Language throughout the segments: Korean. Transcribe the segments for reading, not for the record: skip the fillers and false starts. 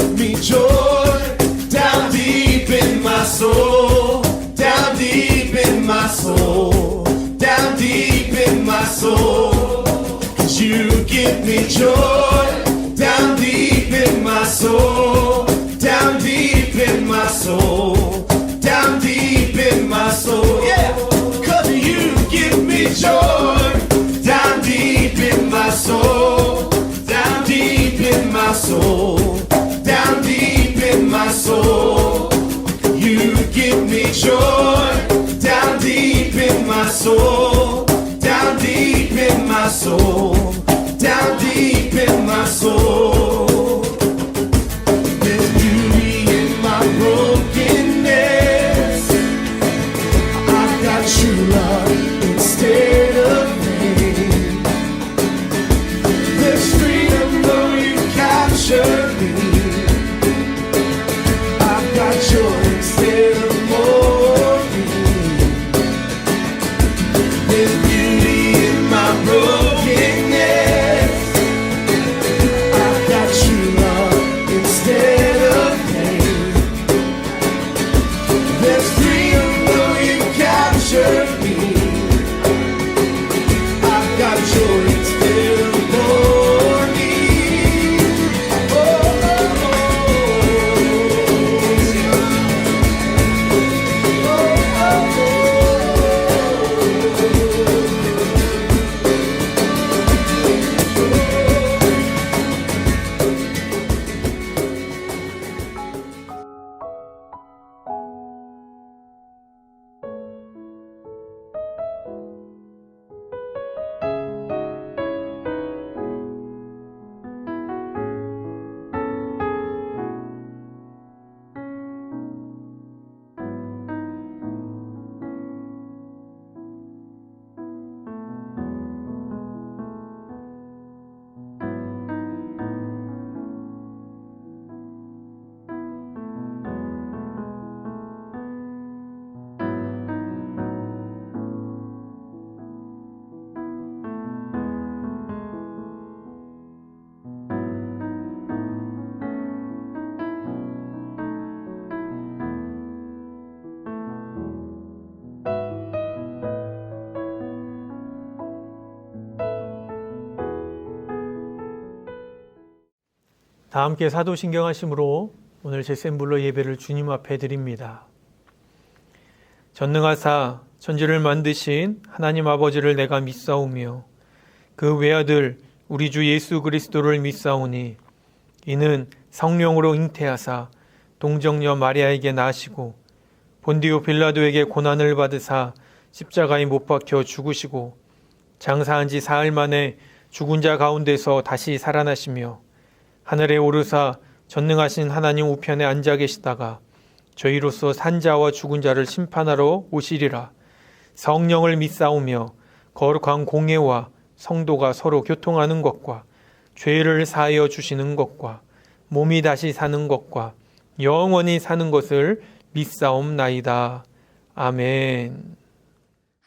give me joy down deep in my soul, down deep in my soul, down deep in my soul. 'Cause you give me joy down deep in my soul, down deep in my soul, down deep in my soul. Yeah, 'cause you give me joy down deep in my soul, down deep in my soul, down deep in my soul. You give me joy down deep in my soul, down deep in my soul, down deep in my soul. There's beauty in my brokenness. I've got true love instead of pain. There's freedom though you capture me. I've got joy instead of mourning. There's beauty in my brokenness. I've got true love instead of pain. There's freedom though you capture me. I've got joy instead of mourning. Oh, 다 함께 사도신경 하심으로 오늘 제셈블러 예배를 주님 앞에 드립니다. 전능하사 천지를 만드신 하나님 아버지를 내가 믿사오며 그 외아들 우리 주 예수 그리스도를 믿사오니 이는 성령으로 잉태하사 동정녀 마리아에게 나시고 본디오 빌라도에게 고난을 받으사 십자가에 못 박혀 죽으시고 장사한 지 사흘 만에 죽은 자 가운데서 다시 살아나시며 하늘에 오르사 전능하신 하나님 우편에 앉아 계시다가 저희로서 산자와 죽은 자를 심판하러 오시리라. 성령을 믿사오며 거룩한 공예와 성도가 서로 교통하는 것과 죄를 사하여 주시는 것과 몸이 다시 사는 것과 영원히 사는 것을 믿사옵나이다. 아멘.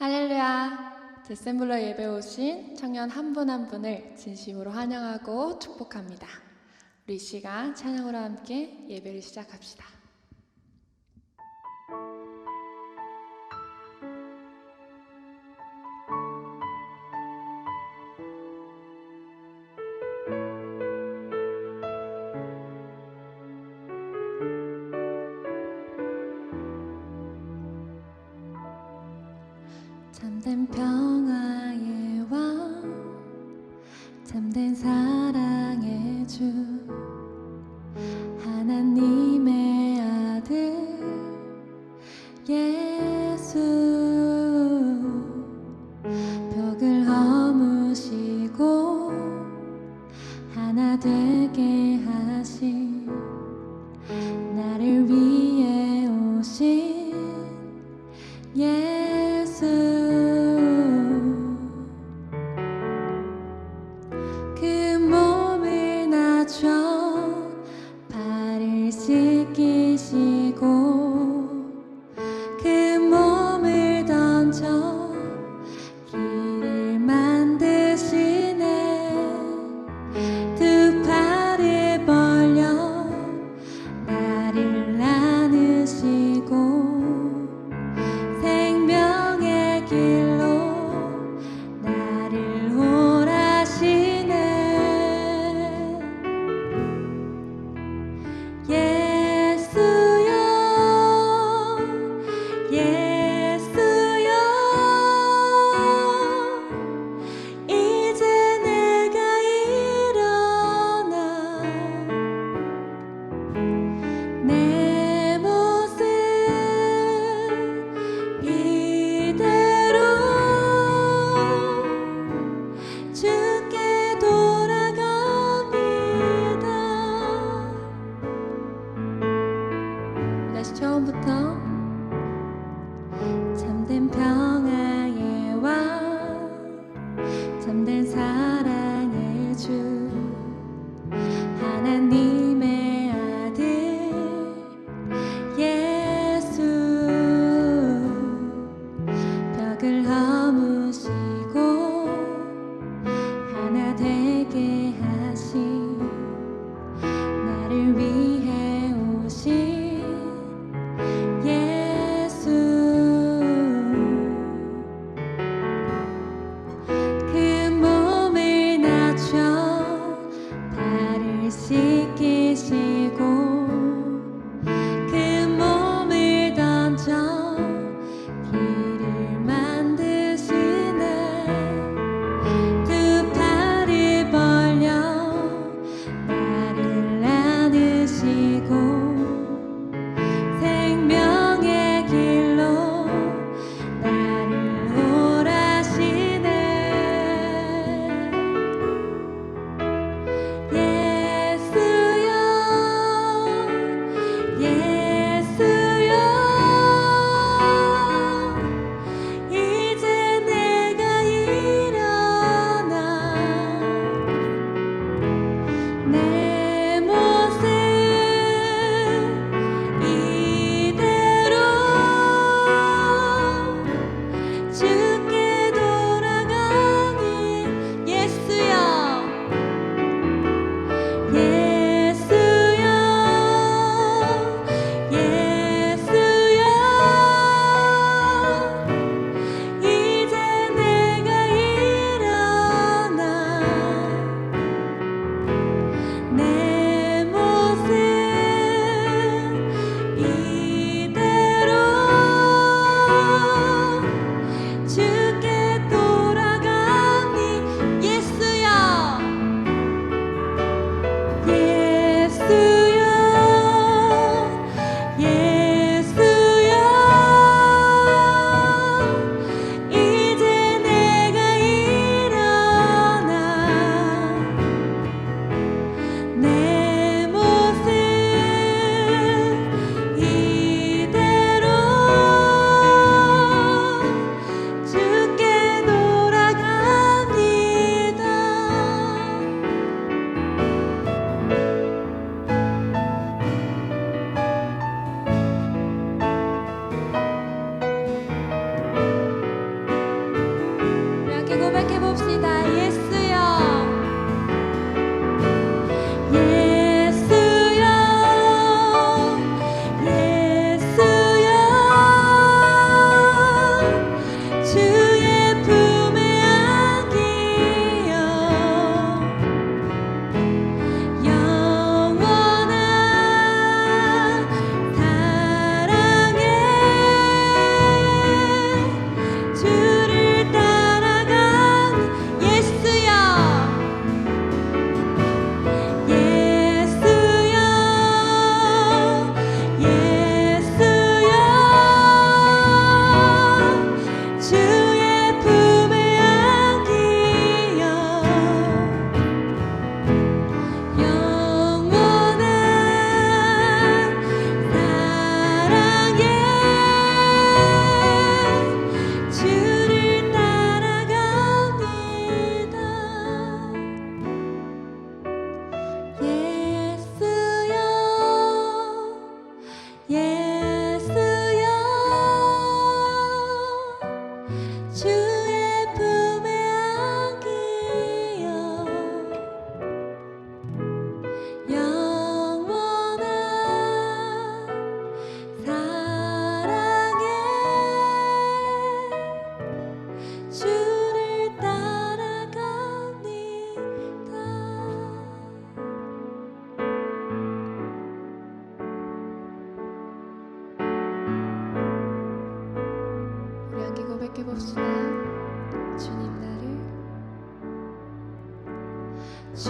할렐루야. 데셈블러 예배 오신 청년 한 분 한 분을 진심으로 환영하고 축복합니다. 우리 이 시간 찬양으로 함께 예배를 시작합시다. 참된 평화의 왕, 참된 사랑의 주, 하나님의 아들 예수, 벽을 허무시고 하나 되게 하신, 나를 위해 오신 예수, 그 몸을 낮춰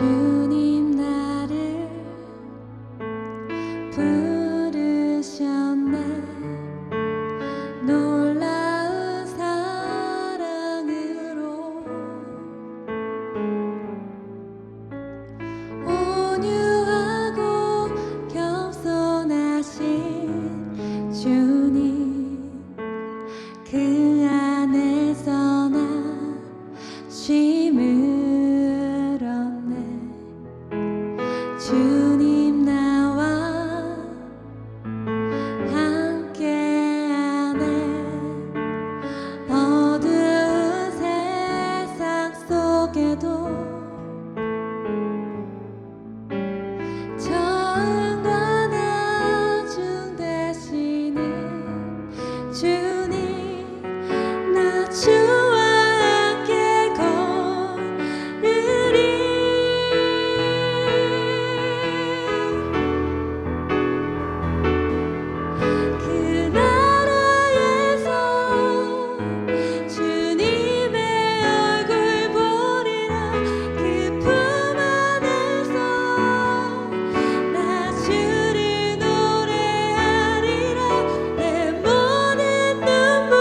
주님 나를 부르셨네. 놀라운 사랑으로 온유하고 겸손하신 주님, 그 안에서 나 쉼을 얻네. 주님 나와 함께하네. 어두운 세상 속에도 처음과 나중 되시는 주님, 나 주와 함께 걸으리. 그 나라에서 주님의 얼굴 보리라. 그 품 안에서 나 주를 노래하리라. 내 모든 눈물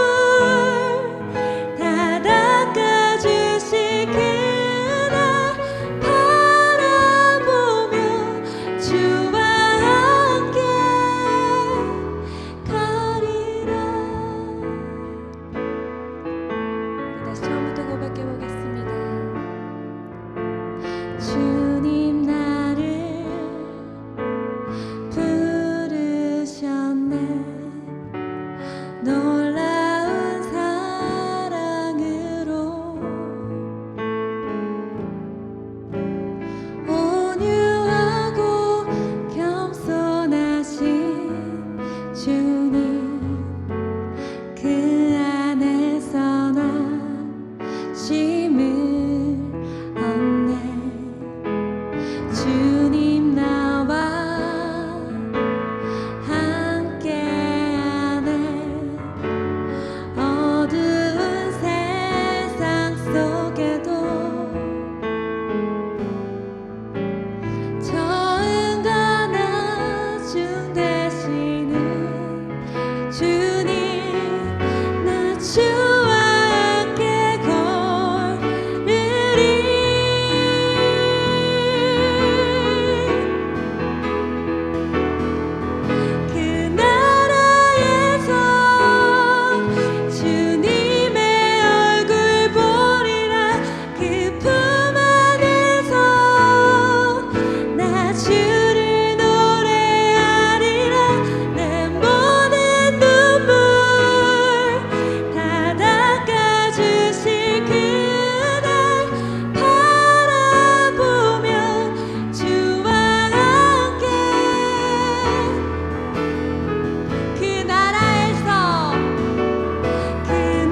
다 닦아주신 그날 바라보며 주와 함께 가리라. 다시 처음부터 고백해 보겠습니다. 주님 나를 부르셨네. 놀라운 사랑으로 온유하고 겸손하신 주님, 그 안에서 나 쉼을 얻네. 주님 나와 함께하네. 어두운 세상 속에도 처음과 나중 되시는 주님, 나 주와 함께 걸으리. 그 나라에서 주님의 얼굴 보리라. 그 품 안에서 나 주를 노래하리라. 내 모든 눈물 다 닦아주신 그날 바라보며 주와 함께 그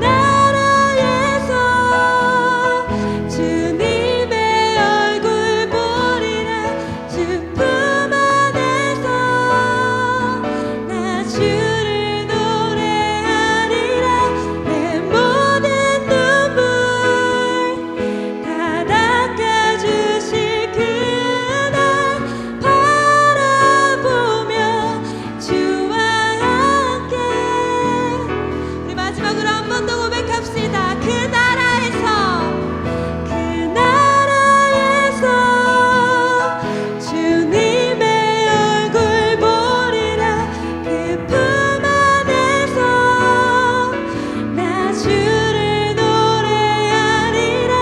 나라에서 주님의 얼굴 보리라. 주 품 안에서 나 주를 노래하리라. 내 모든 눈물 다 닦아주신 그날 바라보며 주와 함께. 우리 마지막으로 한 번 더 고백합시다. 그 나라에서 주님의 얼굴 보리라. 그 품 안에서 나 주를 노래하리라.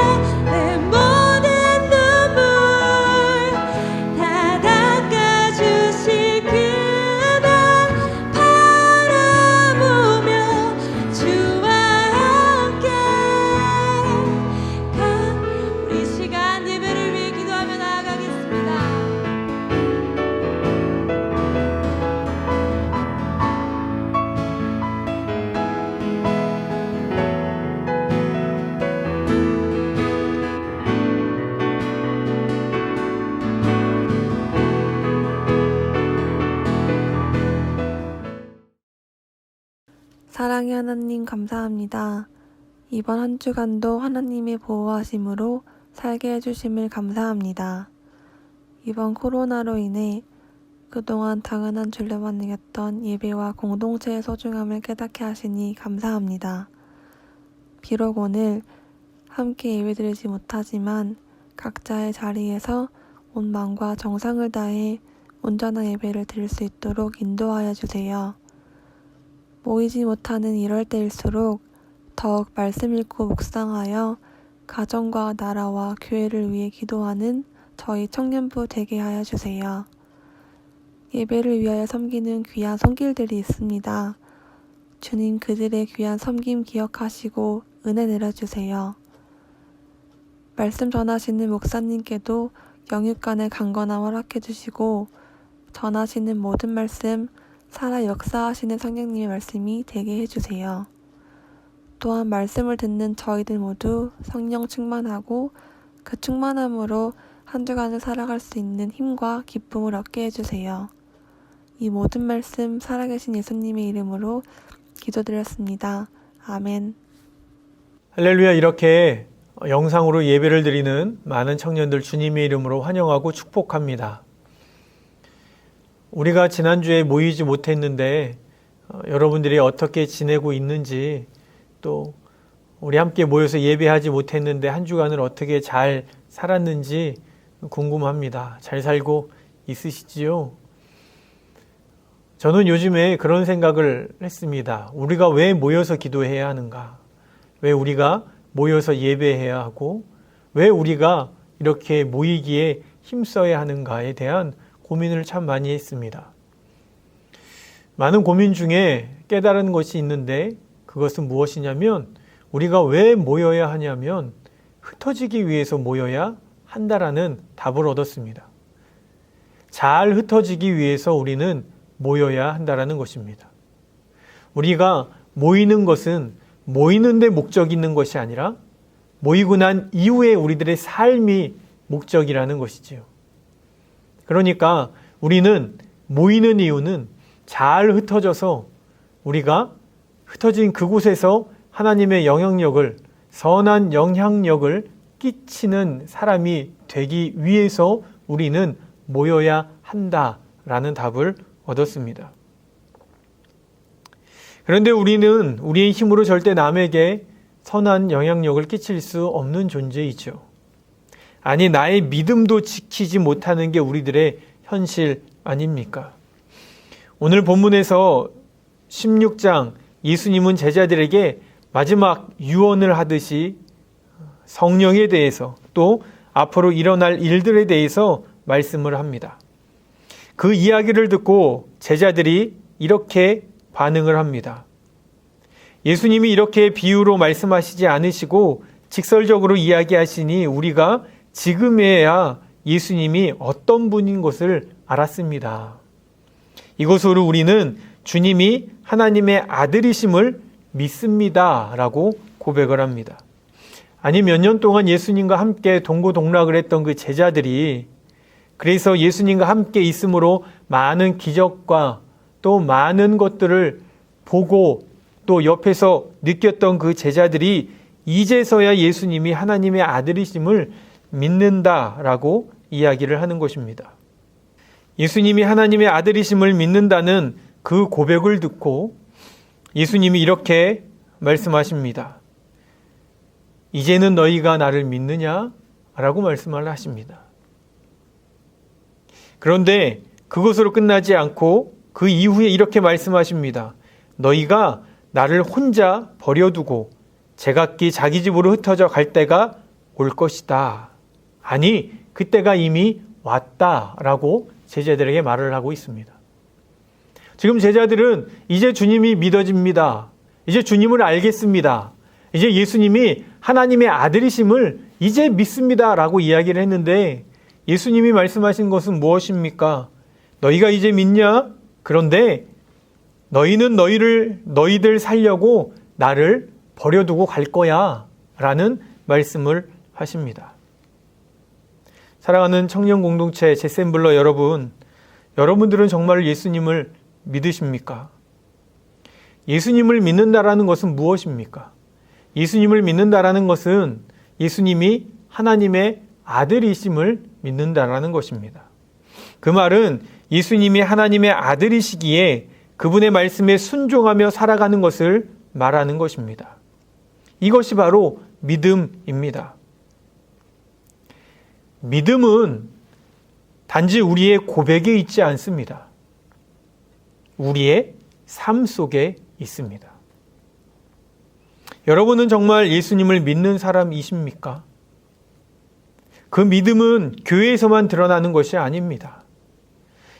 내 모든 눈물 다 닦아주신 그날 바라보며 주와 함께 우리 이 시간 예배를 위해 기도하며 나아가겠습니다. 사랑의 하나님 감사합니다. 이번 한 주간도 하나님의 보호하심으로 살게 해주심을 감사합니다. 이번 코로나로 인해 그동안 당연한 줄로만 여겼던 예배와 공동체의 소중함을 깨닫게 하시니 감사합니다. 비록 오늘 함께 예배드리지 못하지만 각자의 자리에서 온 마음과 정성을 다해 온전한 예배를 드릴 수 있도록 인도하여 주세요. 모이지 못하는 이럴 때일수록 더욱 말씀 읽고 묵상하여 가정과 나라와 교회를 위해 기도하는 저희 청년부 되게 하여 주세요. 예배를 위하여 섬기는 귀한 손길들이 있습니다. 주님 그들의 귀한 섬김 기억하시고 은혜 내려주세요. 말씀 전하시는 목사님께도 영육간의 강건함 허락해 주시고 전하시는 모든 말씀 살아 역사하시는 성령님의 말씀이 되게 해주세요. 또한 말씀을 듣는 저희들 모두 성령 충만하고 그 충만함으로 한 주간을 살아갈 수 있는 힘과 기쁨을 얻게 해주세요. 이 모든 말씀 살아계신 예수님의 이름으로 기도드렸습니다. 아멘. 할렐루야. 이렇게 영상으로 예배를 드리는 많은 청년들 주님의 이름으로 환영하고 축복합니다. 우리가 지난주에 모이지 못했는데 여러분들이 어떻게 지내고 있는지, 또 우리 함께 모여서 예배하지 못했는데 한 주간을 어떻게 잘 살았는지 궁금합니다. 잘 살고 있으시지요? 저는 요즘에 그런 생각을 했습니다. 우리가 왜 모여서 기도해야 하는가? 왜 우리가 모여서 예배해야 하고 왜 우리가 이렇게 모이기에 힘써야 하는가에 대한 고민을 참 많이 했습니다. 많은 고민 중에 깨달은 것이 있는데 그것은 무엇이냐면 우리가 왜 모여야 하냐면 흩어지기 위해서 모여야 한다라는 답을 얻었습니다. 잘 흩어지기 위해서 우리는 모여야 한다라는 것입니다. 우리가 모이는 것은 모이는 데 목적이 있는 것이 아니라 모이고 난 이후에 우리들의 삶이 목적이라는 것이지요. 그러니까 우리는 모이는 이유는 잘 흩어져서 우리가 흩어진 그곳에서 하나님의 영향력을, 선한 영향력을 끼치는 사람이 되기 위해서 우리는 모여야 한다라는 답을 얻었습니다. 그런데 우리는 우리의 힘으로 절대 남에게 선한 영향력을 끼칠 수 없는 존재이죠. 아니, 나의 믿음도 지키지 못하는 게 우리들의 현실 아닙니까? 오늘 본문에서 16장 예수님은 제자들에게 마지막 유언을 하듯이 성령에 대해서 또 앞으로 일어날 일들에 대해서 말씀을 합니다. 그 이야기를 듣고 제자들이 이렇게 반응을 합니다. 예수님이 이렇게 비유로 말씀하시지 않으시고 직설적으로 이야기하시니 우리가 지금에야 예수님이 어떤 분인 것을 알았습니다. 이것으로 우리는 주님이 하나님의 아들이심을 믿습니다 라고 고백을 합니다. 아니, 몇 년 동안 예수님과 함께 동고동락을 했던 그 제자들이, 그래서 예수님과 함께 있음으로 많은 기적과 또 많은 것들을 보고 또 옆에서 느꼈던 그 제자들이 이제서야 예수님이 하나님의 아들이심을 믿는다라고 이야기를 하는 것입니다. 예수님이 하나님의 아들이심을 믿는다는 그 고백을 듣고 예수님이 이렇게 말씀하십니다. 이제는 너희가 나를 믿느냐? 라고 말씀을 하십니다. 그런데 그것으로 끝나지 않고 그 이후에 이렇게 말씀하십니다. 너희가 나를 혼자 버려두고 제각기 자기 집으로 흩어져 갈 때가 올 것이다. 아니, 그때가 이미 왔다라고 제자들에게 말을 하고 있습니다. 지금 제자들은 이제 주님이 믿어집니다. 이제 주님을 알겠습니다. 이제 예수님이 하나님의 아들이심을 이제 믿습니다라고 이야기를 했는데 예수님이 말씀하신 것은 무엇입니까? 너희가 이제 믿냐? 그런데 너희는 너희들 살려고 나를 버려두고 갈 거야 라는 말씀을 하십니다. 사랑하는 청년 공동체 제샘블러 여러분, 여러분들은 정말 예수님을 믿으십니까? 예수님을 믿는다라는 것은 무엇입니까? 예수님을 믿는다라는 것은 예수님이 하나님의 아들이심을 믿는다라는 것입니다. 그 말은 예수님이 하나님의 아들이시기에 그분의 말씀에 순종하며 살아가는 것을 말하는 것입니다. 이것이 바로 믿음입니다. 믿음은 단지 우리의 고백에 있지 않습니다. 우리의 삶 속에 있습니다. 여러분은 정말 예수님을 믿는 사람이십니까? 그 믿음은 교회에서만 드러나는 것이 아닙니다.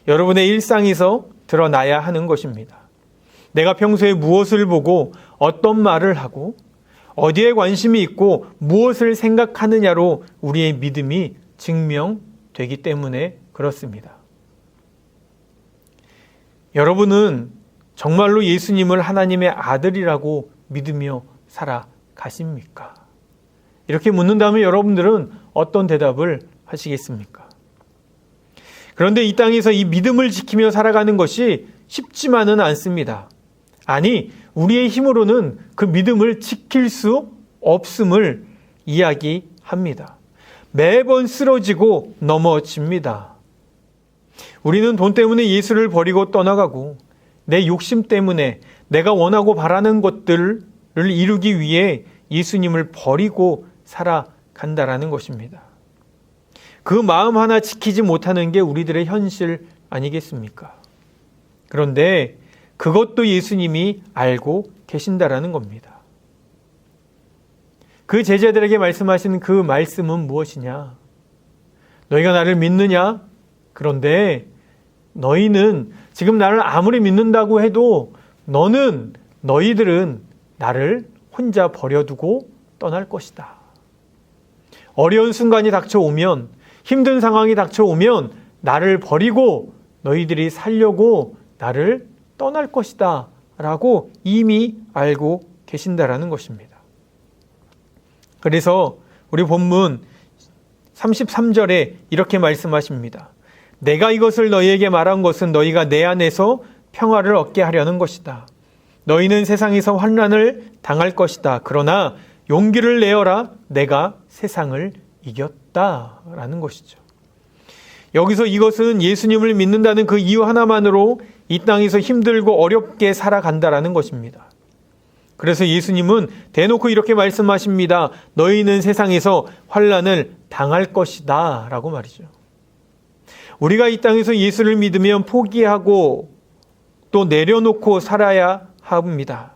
여러분의 일상에서 드러나야 하는 것입니다. 내가 평소에 무엇을 보고 어떤 말을 하고 어디에 관심이 있고 무엇을 생각하느냐로 우리의 믿음이 증명되기 때문에 그렇습니다. 여러분은 정말로 예수님을 하나님의 아들이라고 믿으며 살아가십니까? 이렇게 묻는다면 여러분들은 어떤 대답을 하시겠습니까? 그런데 이 땅에서 이 믿음을 지키며 살아가는 것이 쉽지만은 않습니다. 아니, 우리의 힘으로는 그 믿음을 지킬 수 없음을 이야기합니다. 매번 쓰러지고 넘어집니다. 우리는 돈 때문에 예수를 버리고 떠나가고 내 욕심 때문에 내가 원하고 바라는 것들을 이루기 위해 예수님을 버리고 살아간다라는 것입니다. 그 마음 하나 지키지 못하는 게 우리들의 현실 아니겠습니까? 그런데 그것도 예수님이 알고 계신다라는 겁니다. 그 제자들에게 말씀하신 그 말씀은 무엇이냐? 너희가 나를 믿느냐? 그런데 너희는 지금 나를 아무리 믿는다고 해도 너희들은 나를 혼자 버려두고 떠날 것이다. 어려운 순간이 닥쳐오면, 힘든 상황이 닥쳐오면 나를 버리고 너희들이 살려고 나를 떠날 것이다 라고 이미 알고 계신다라는 것입니다. 그래서 우리 본문 33절에 이렇게 말씀하십니다. 내가 이것을 너희에게 말한 것은 너희가 내 안에서 평화를 얻게 하려는 것이다. 너희는 세상에서 환난을 당할 것이다. 그러나 용기를 내어라. 내가 세상을 이겼다. 라는 것이죠. 여기서 이것은 예수님을 믿는다는 그 이유 하나만으로 이 땅에서 힘들고 어렵게 살아간다라는 것입니다. 그래서 예수님은 대놓고 이렇게 말씀하십니다. 너희는 세상에서 환난을 당할 것이다. 라고 말이죠. 우리가 이 땅에서 예수를 믿으면 포기하고 또 내려놓고 살아야 합니다.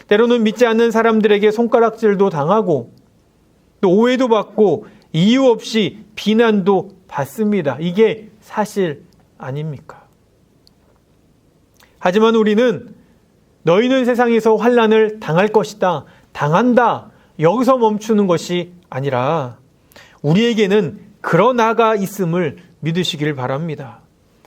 때로는 믿지 않는 사람들에게 손가락질도 당하고 또 오해도 받고 이유 없이 비난도 받습니다. 이게 사실 아닙니까? 하지만 우리는 너희는 세상에서 환난을 당할 것이다, 당한다, 여기서 멈추는 것이 아니라 우리에게는 그러나가 있음을 믿으시길 바랍니다.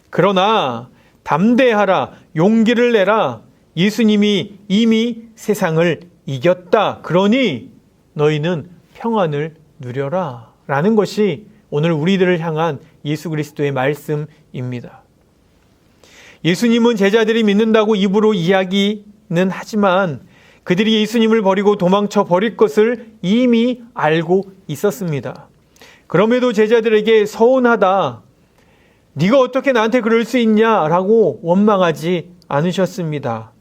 그러나 담대하라, 용기를 내라. 예수님이 이미 세상을 이겼다. 그러니 너희는 평안을 누려라. 라는 것이 오늘 우리들을 향한 예수 그리스도의 말씀입니다. 예수님은 제자들이 믿는다고 입으로 이야기는 하지만 그들이 예수님을 버리고 도망쳐 버릴 것을 이미 알고 있었습니다. 그럼에도 제자들에게 서운하다, 네가 어떻게 나한테 그럴 수 있냐라고 원망하지 않으셨습니다.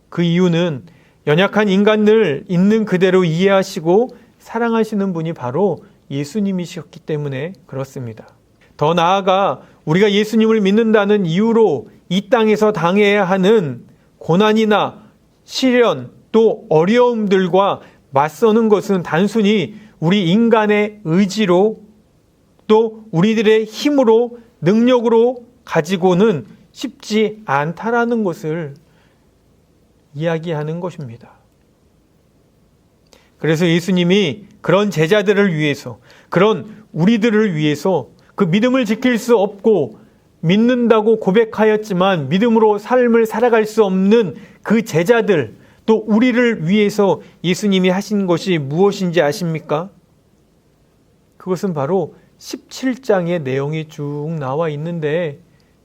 그 이유는 연약한 인간을 있는 그대로 이해하시고 사랑하시는 분이 바로 예수님이셨기 때문에 그렇습니다. 더 나아가 우리가 예수님을 믿는다는 이유로 이 땅에서 당해야 하는 고난이나 시련 또 어려움들과 맞서는 것은 단순히 우리 인간의 의지로 또 우리들의 힘으로 능력으로 가지고는 쉽지 않다라는 것을 이야기하는 것입니다. 그래서 예수님이 그런 제자들을 위해서, 그런 우리들을 위해서 그 믿음을 지킬 수 없고 믿는다고 고백하였지만 믿음으로 삶을 살아갈 수 없는 그 제자들, 또 우리를 위해서 예수님이 하신 것이 무엇인지 아십니까? 그것은 바로 17장의 내용이 쭉 나와 있는데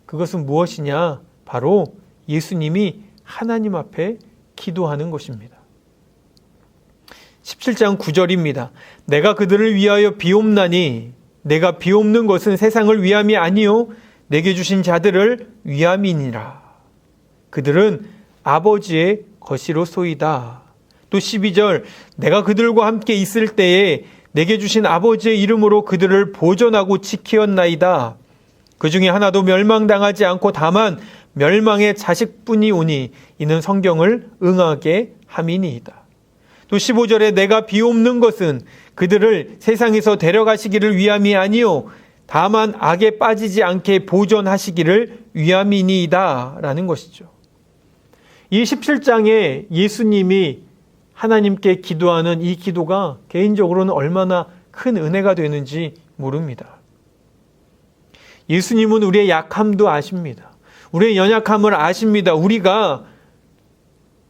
그것은 무엇이냐? 바로 예수님이 하나님 앞에 기도하는 것입니다. 17장 9절입니다. 내가 그들을 위하여 비옵나니 내가 비옵는 것은 세상을 위함이 아니요 내게 주신 자들을 위함이니라. 그들은 아버지의 것이로소이다. 또 12절, 내가 그들과 함께 있을 때에 내게 주신 아버지의 이름으로 그들을 보존하고 지키었나이다. 그 중에 하나도 멸망당하지 않고 다만 멸망의 자식뿐이 오니 이는 성경을 응하게 함이니이다. 또 15절에 내가 비옵는 것은 그들을 세상에서 데려가시기를 위함이 아니요 다만 악에 빠지지 않게 보존하시기를 위함이니이다 라는 것이죠. 이 17장에 예수님이 하나님께 기도하는 이 기도가 개인적으로는 얼마나 큰 은혜가 되는지 모릅니다. 예수님은 우리의 약함도 아십니다. 우리의 연약함을 아십니다. 우리가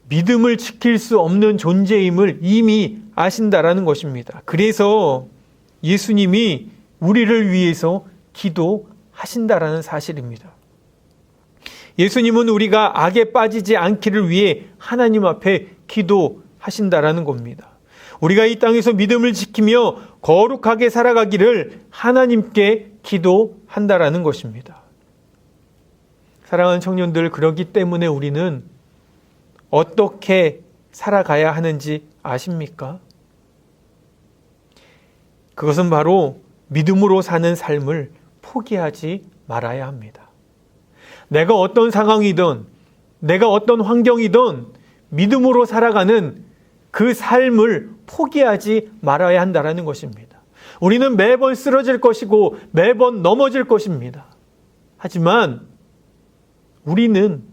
믿음을 지킬 수 없는 존재임을 이미 아신다라는 것입니다. 그래서 예수님이 우리를 위해서 기도하신다라는 사실입니다. 예수님은 우리가 악에 빠지지 않기를 위해 하나님 앞에 기도하신다라는 겁니다. 우리가 이 땅에서 믿음을 지키며 거룩하게 살아가기를 하나님께 기도한다라는 것입니다. 사랑하는 청년들, 그렇기 때문에 우리는 어떻게 살아가야 하는지 아십니까? 그것은 바로 믿음으로 사는 삶을 포기하지 말아야 합니다. 내가 어떤 상황이든 내가 어떤 환경이든 믿음으로 살아가는 그 삶을 포기하지 말아야 한다는 것입니다. 우리는 매번 쓰러질 것이고 매번 넘어질 것입니다. 하지만 우리는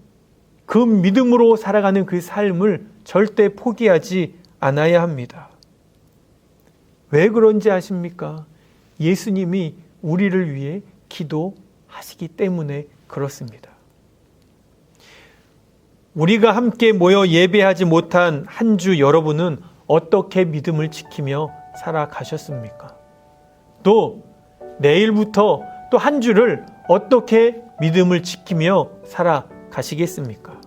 그 믿음으로 살아가는 그 삶을 절대 포기하지 않아야 합니다. 왜 그런지 아십니까? 예수님이 우리를 위해 기도하시기 때문에 그렇습니다. 우리가 함께 모여 예배하지 못한 한 주 여러분은 어떻게 믿음을 지키며 살아가셨습니까? 또 내일부터 또 한 주를 어떻게 믿음을 지키며 살아가시겠습니까?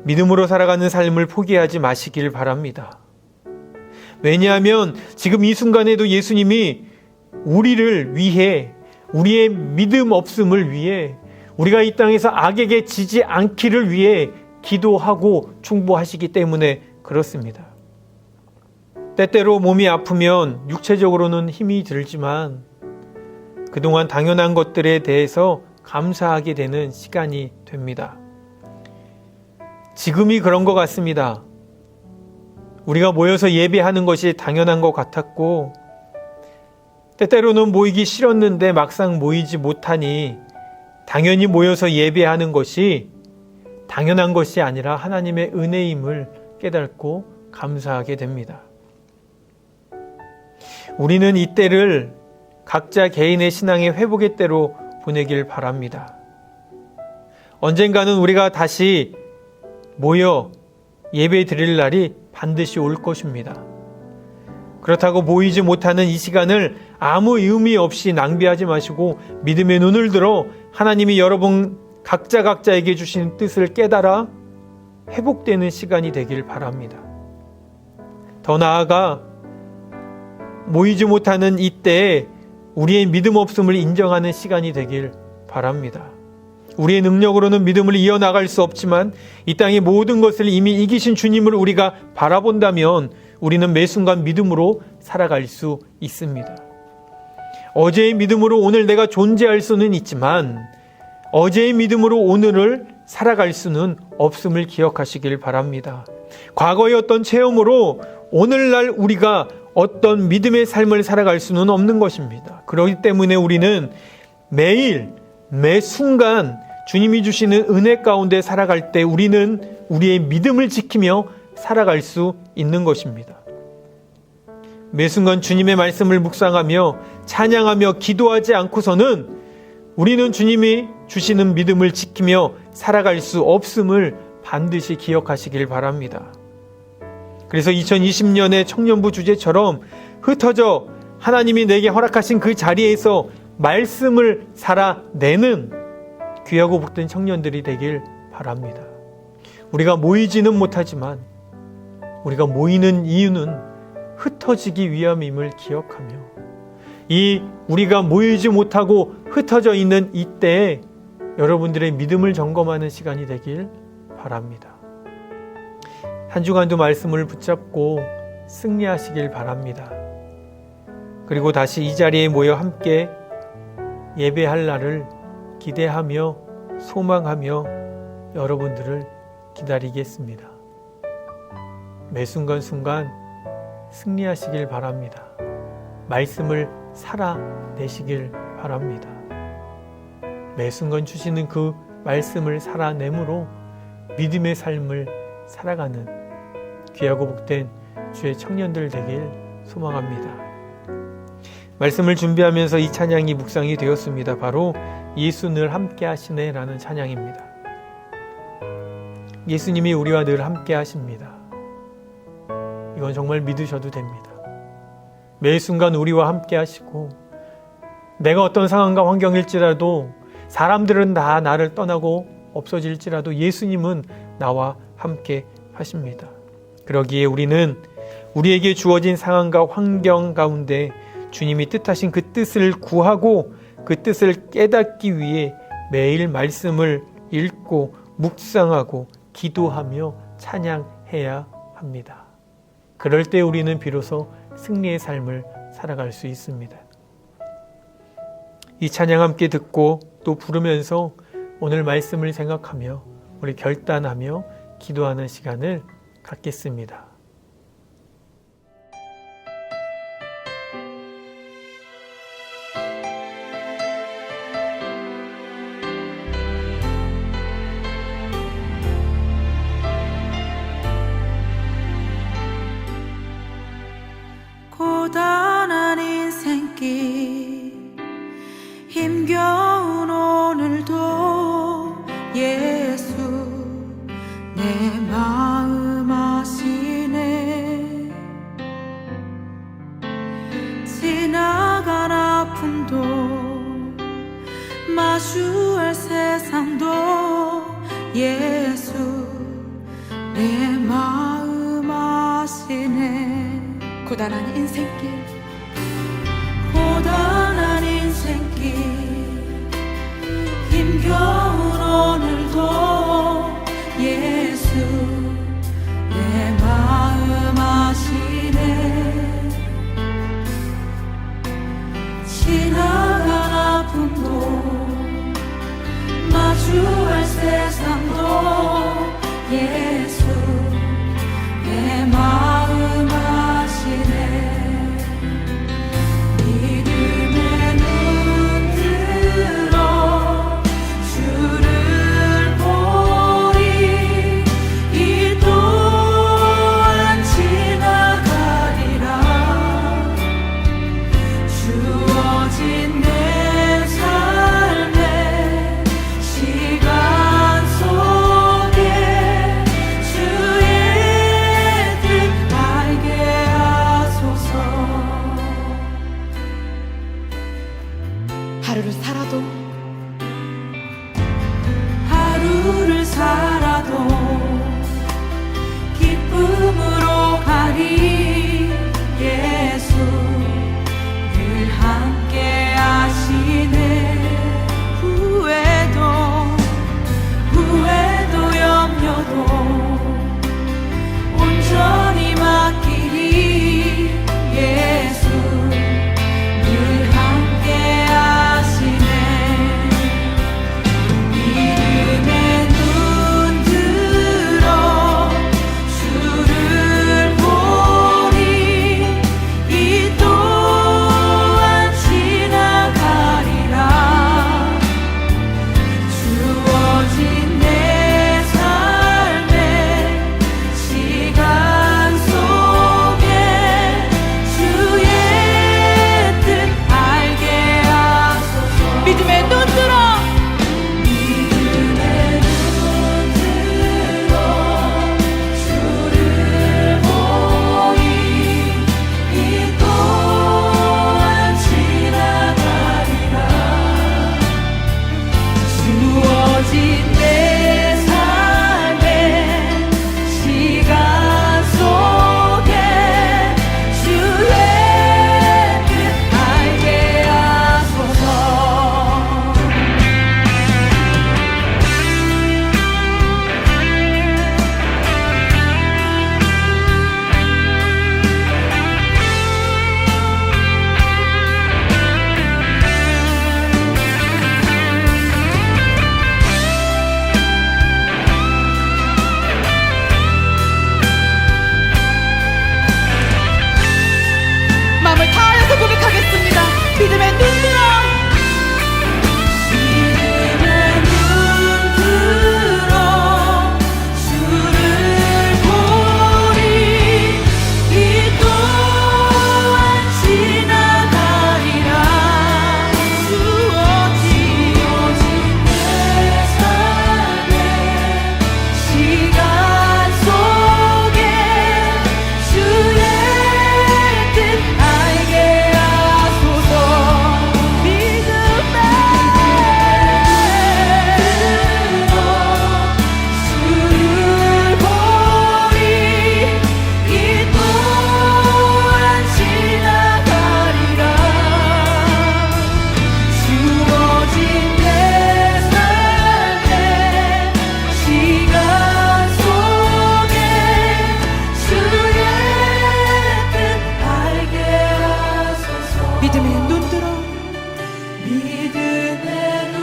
믿음으로 살아가는 삶을 포기하지 마시길 바랍니다. 왜냐하면 지금 이 순간에도 예수님이 우리를 위해, 우리의 믿음 없음을 위해, 우리가 이 땅에서 악에게 지지 않기를 위해 기도하고 충고하시기 때문에 그렇습니다. 때때로 몸이 아프면 육체적으로는 힘이 들지만 그동안 당연한 것들에 대해서 감사하게 되는 시간이 됩니다. 지금이 그런 것 같습니다. 우리가 모여서 예배하는 것이 당연한 것 같았고 때때로는 모이기 싫었는데 막상 모이지 못하니 당연히 모여서 예배하는 것이 당연한 것이 아니라 하나님의 은혜임을 깨닫고 감사하게 됩니다. 우리는 이때를 각자 개인의 신앙의 회복의 때로 보내길 바랍니다. 언젠가는 우리가 다시 모여 예배 드릴 날이 반드시 올 것입니다. 그렇다고 모이지 못하는 이 시간을 아무 의미 없이 낭비하지 마시고 믿음의 눈을 들어 하나님이 여러분 각자에게 주신 뜻을 깨달아 회복되는 시간이 되길 바랍니다. 더 나아가 모이지 못하는 이때에 우리의 믿음 없음을 인정하는 시간이 되길 바랍니다. 우리의 능력으로는 믿음을 이어나갈 수 없지만 이 땅의 모든 것을 이미 이기신 주님을 우리가 바라본다면 우리는 매 순간 믿음으로 살아갈 수 있습니다. 어제의 믿음으로 오늘 내가 존재할 수는 있지만 어제의 믿음으로 오늘을 살아갈 수는 없음을 기억하시길 바랍니다. 과거의 어떤 체험으로 오늘날 우리가 어떤 믿음의 삶을 살아갈 수는 없는 것입니다. 그렇기 때문에 우리는 매일 매 순간 주님이 주시는 은혜 가운데 살아갈 때 우리는 우리의 믿음을 지키며 살아갈 수 있는 것입니다. 매 순간 주님의 말씀을 묵상하며 찬양하며 기도하지 않고서는 우리는 주님이 주시는 믿음을 지키며 살아갈 수 없음을 반드시 기억하시길 바랍니다. 그래서 2020년의 청년부 주제처럼 흩어져 하나님이 내게 허락하신 그 자리에서 말씀을 살아내는 귀하고 복된 청년들이 되길 바랍니다. 우리가 모이지는 못하지만 우리가 모이는 이유는 흩어지기 위함임을 기억하며 이 우리가 모이지 못하고 흩어져 있는 이때에 여러분들의 믿음을 점검하는 시간이 되길 바랍니다. 한 주간도 말씀을 붙잡고 승리하시길 바랍니다. 그리고 다시 이 자리에 모여 함께 예배할 날을 기대하며 소망하며 여러분들을 기다리겠습니다. 매 순간순간 승리하시길 바랍니다. 말씀을 살아내시길 바랍니다. 매 순간 주시는 그 말씀을 살아내므로 믿음의 삶을 살아가는 귀하고 복된 주의 청년들 되길 소망합니다. 말씀을 준비하면서 이 찬양이 묵상이 되었습니다. 바로 예수 늘 함께 하시네 라는 찬양입니다. 예수님이 우리와 늘 함께 하십니다. 이건 정말 믿으셔도 됩니다. 매 순간 우리와 함께 하시고 내가 어떤 상황과 환경일지라도 사람들은 다 나를 떠나고 없어질지라도 예수님은 나와 함께 하십니다. 그러기에 우리는 우리에게 주어진 상황과 환경 가운데 주님이 뜻하신 그 뜻을 구하고 그 뜻을 깨닫기 위해 매일 말씀을 읽고 묵상하고 기도하며 찬양해야 합니다. 그럴 때 우리는 비로소 승리의 삶을 살아갈 수 있습니다. 이 찬양 함께 듣고 또 부르면서 오늘 말씀을 생각하며 우리 결단하며 기도하는 시간을 갖겠습니다. 고단한 인생길 힘겨운 오늘도 예수 내 마음 아시네. 지나간 아픔도 마주할 세상도 예수 내 마음 아시네. 고단한 인생길 힘겨운 오늘도 예수 내 마음 아시네. 지나간 아픔도 마주할 세상도 예수 내 마음 아시네. 믿음의 눈 들어 주를 보리. 이 또한 지나가리라. 주어진 내 삶의 시간 속에 주의 뜻 알게 하소서. 하루를 살아도 기쁨으로 가리. 예수 늘 함께 하시네. 후회도 염려도 온전히 맡기리. 예수 늘 함께 하시네. 믿음의 눈 들어 주를 보리. 믿음의 눈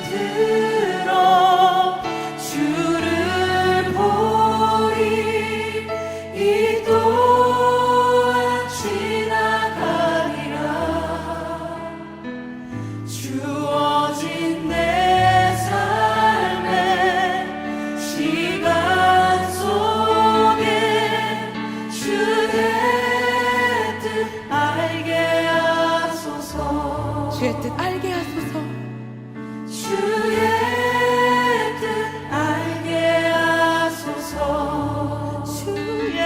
들어 주를 보리. 이 또한 지나가리라. 주어진 내 삶의 시간 속에 주의 뜻 알게 하소서. 주의 뜻 알게 하소서. 주의 뜻 알게 하소서. 주의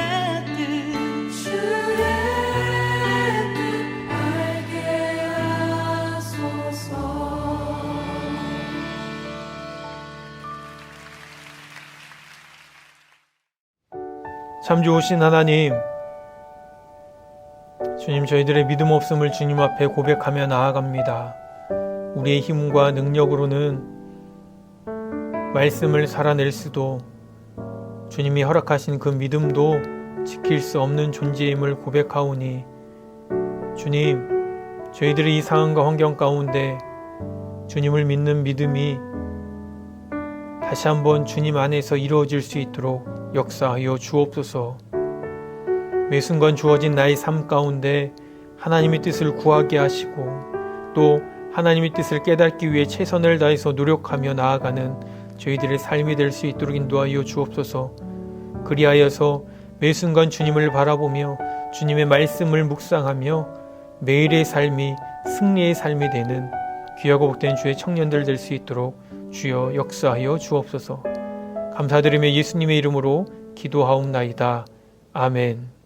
뜻 알게 하소서. 참 좋으신 하나님, 주님, 저희들의 믿음 없음을 주님 앞에 고백하며 나아갑니다. 우리의 힘과 능력으로는 말씀을 살아낼 수도, 주님이 허락하신 그 믿음도 지킬 수 없는 존재임을 고백하오니, 주님, 저희들의 이 상황과 환경 가운데 주님을 믿는 믿음이 다시 한번 주님 안에서 이루어질 수 있도록 역사하여 주옵소서. 매 순간 주어진 나의 삶 가운데 하나님의 뜻을 구하게 하시고, 또 하나님의 뜻을 깨닫기 위해 최선을 다해서 노력하며 나아가는 저희들의 삶이 될 수 있도록 인도하여 주옵소서. 그리하여서 매 순간 주님을 바라보며 주님의 말씀을 묵상하며 매일의 삶이 승리의 삶이 되는 귀하고 복된 주의 청년들 될 수 있도록 주여 역사하여 주옵소서. 감사드리며 예수님의 이름으로 기도하옵나이다. 아멘.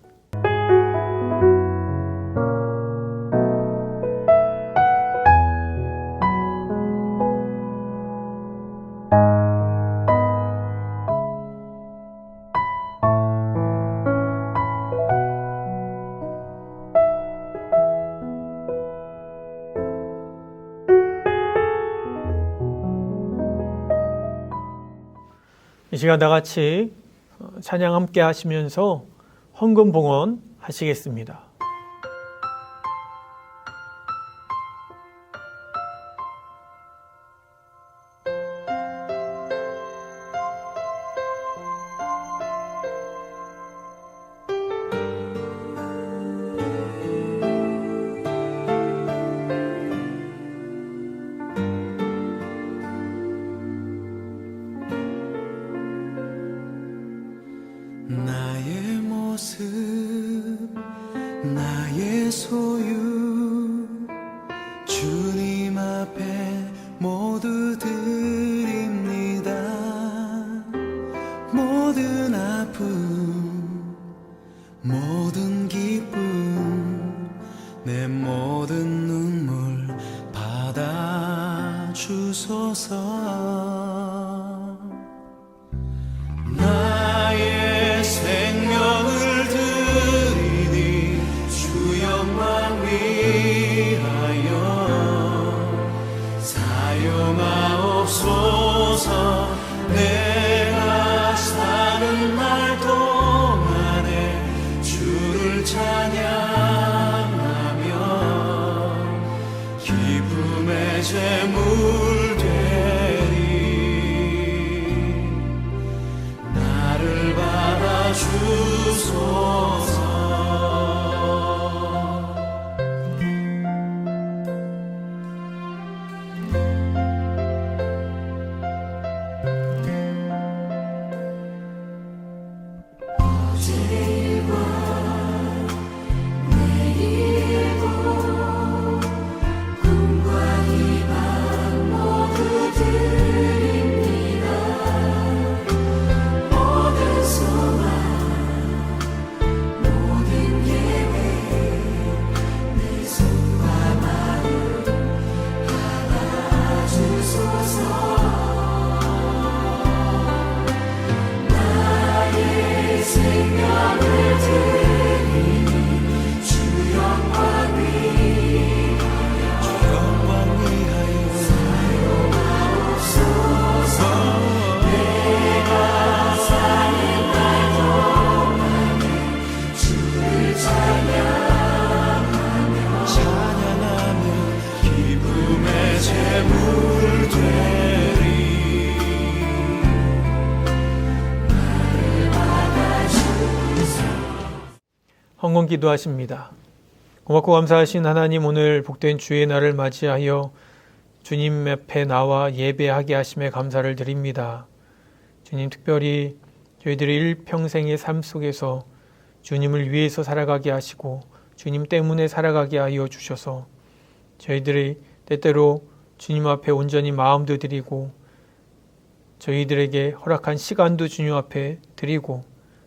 이 시간 다 같이 찬양 함께 하시면서 헌금 봉헌 하시겠습니다. 나의 모습, 나의 소유, 주님 앞에 모두 드립니다. 모든 아픔, 모든 기쁨, 내 모든 눈물 받아주소서. 나의 생명을 드리니 주 영광 위하여 사용하옵소서. 내가 사는 날 동안에 주를 찬양하며 기쁨의 제물 되리. 나를 받아주소서. 꿈과 희망 한번 기도하십니다. 고맙고 감사하신 하나님, 오늘 복된 주의 날을 맞이하여 주님 앞에 나와 예배하게 하심에 감사를 드립니다. 주님, 특별히 저희들의 일평생의 삶 속에서 주님을 위해서 살아가게 하시고 주님 때문에 살아가게 하여 주셔서 저희들이 때때로 주님 앞에 온전히 마음도 드리고 저희들에게 허락한 시간도 주님 앞에 드리고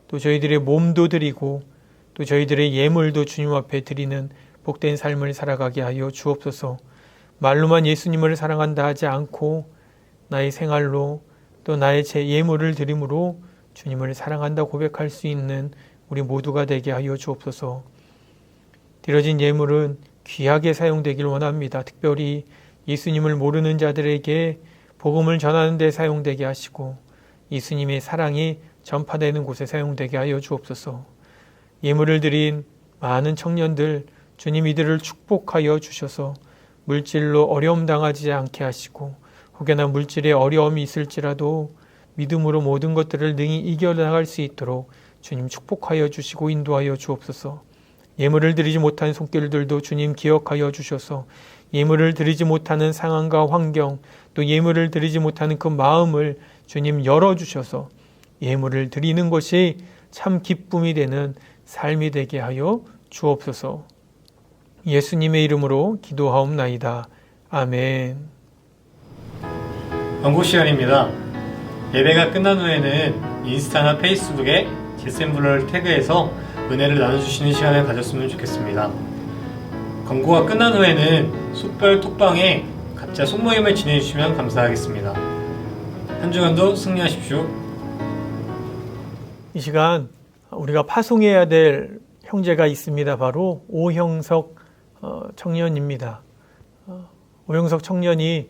또 저희들의 몸도 드리고 또 저희들의 예물도 주님 앞에 드리는 복된 삶을 살아가게 하여 주옵소서. 말로만 예수님을 사랑한다 하지 않고 나의 생활로 또 나의 제 예물을 드림으로 주님을 사랑한다 고백할 수 있는 우리 모두가 되게 하여 주옵소서. 드려진 예물은 귀하게 사용되길 원합니다. 특별히 예수님을 모르는 자들에게 복음을 전하는 데 사용되게 하시고 예수님의 사랑이 전파되는 곳에 사용되게 하여 주옵소서. 예물을 드린 많은 청년들, 주님 이들을 축복하여 주셔서 물질로 어려움 당하지 않게 하시고 혹여나 물질에 어려움이 있을지라도 믿음으로 모든 것들을 능히 이겨나갈 수 있도록 주님 축복하여 주시고 인도하여 주옵소서. 예물을 드리지 못한 손길들도 주님 기억하여 주셔서 예물을 드리지 못하는 상황과 환경, 또 예물을 드리지 못하는 그 마음을 주님 열어주셔서 예물을 드리는 것이 참 기쁨이 되는 삶이 되게 하여 주옵소서. 예수님의 이름으로 기도하옵나이다. 아멘. 광고 시간입니다. 예배가 끝난 후에는 인스타나 페이스북에 제센블러를 태그해서 은혜를 나눠주시는 시간을 가졌으면 좋겠습니다. 광고가 끝난 후에는 숯별 톡방에 각자 속모임을 지내주시면 감사하겠습니다. 한 주간도 승리하십시오. 이 시간 우리가 파송해야 될 형제가 있습니다. 바로 오형석 청년입니다. 오형석 청년이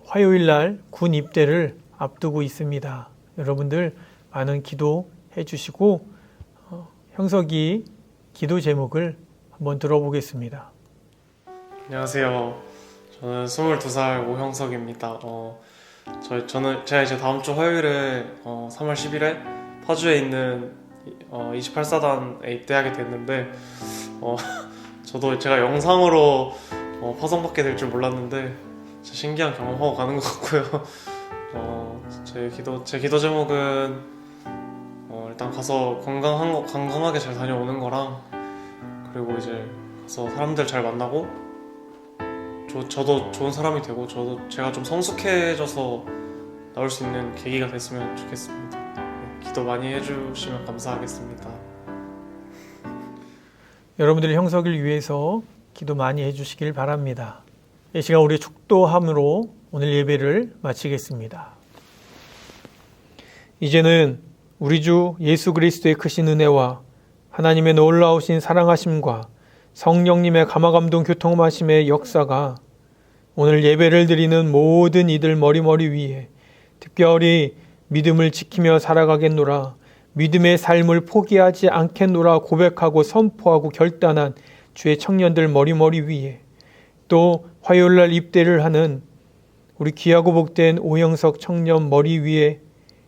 화요일 날 군 입대를 앞두고 있습니다. 여러분들 많은 기도해 주시고 형석이 기도 제목을 한번 들어보겠습니다. 안녕하세요. 저는 22살 오형석입니다. 제가 이제 다음 주 화요일에 3월 10일에 파주에 있는 28사단에 입대하게 됐는데 저도 제가 영상으로 파송받게 될 줄 몰랐는데 진짜 신기한 경험하고 가는 것 같고요. 제 기도 제목은 일단 가서 건강하게 잘 다녀오는 거랑 그리고 이제 가서 사람들 잘 만나고 저도 좋은 사람이 되고 제가 좀 성숙해져서 나올 수 있는 계기가 됐으면 좋겠습니다. 기도 많이 해주시면 감사하겠습니다. 여러분들의 형석을 위해서 기도 많이 해주시길 바랍니다. 이 시간 우리 축도함으로 오늘 예배를 마치겠습니다. 이제는 우리 주 예수 그리스도의 크신 은혜와 하나님의 놀라우신 사랑하심과 성령님의 감화감동 교통하심의 역사가 오늘 예배를 드리는 모든 이들 머리머리 위에 특별히 믿음을 지키며 살아가겠노라, 믿음의 삶을 포기하지 않겠노라 고백하고 선포하고 결단한 주의 청년들 머리머리 위에 또 화요일날 입대를 하는 우리 귀하고 복된 오형석 청년 머리 위에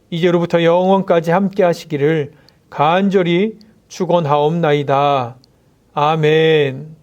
이제로부터 영원까지 함께 하시기를 간절히 축원하옵나이다. 아멘.